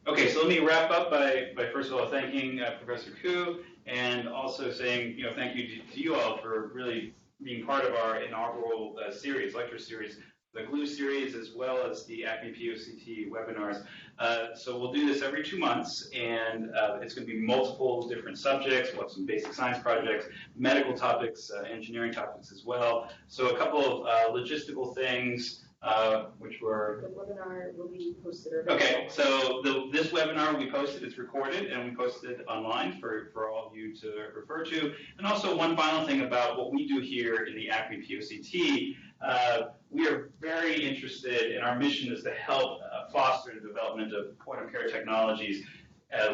Speaker 1: Okay, so let me wrap up by first of all thanking Professor Koo, and also saying thank you to you all for really being part of our inaugural lecture series, the GLUE series, as well as the ACME POCT webinars. So we'll do this every 2 months, and it's going to be multiple different subjects. We'll have some basic science projects, medical topics, engineering topics as well. So a couple of logistical things. which were.
Speaker 10: The webinar will be posted. Or
Speaker 1: Okay, so this webinar will be posted, it's recorded, and we posted online for all of you to refer to. And also one final thing about what we do here in the ACME POCT, we are very interested, and our mission is to help foster the development of point-of-care technologies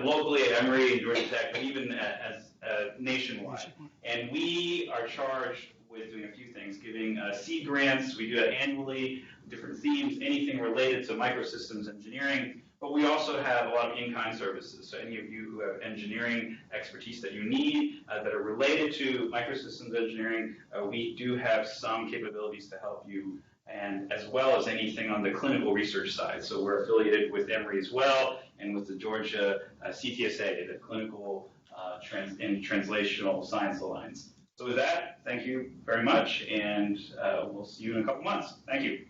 Speaker 1: locally at Emory and Georgia Tech, but even as nationwide. And we are charged with doing a few things, giving seed grants. We do that annually, different themes, anything related to microsystems engineering. But we also have a lot of in-kind services. So any of you who have engineering expertise that you need that are related to microsystems engineering, we do have some capabilities to help you, and as well as anything on the clinical research side. So we're affiliated with Emory as well, and with the Georgia CTSA, the Clinical and Translational Science Alliance. So with that, thank you very much, and we'll see you in a couple months. Thank you.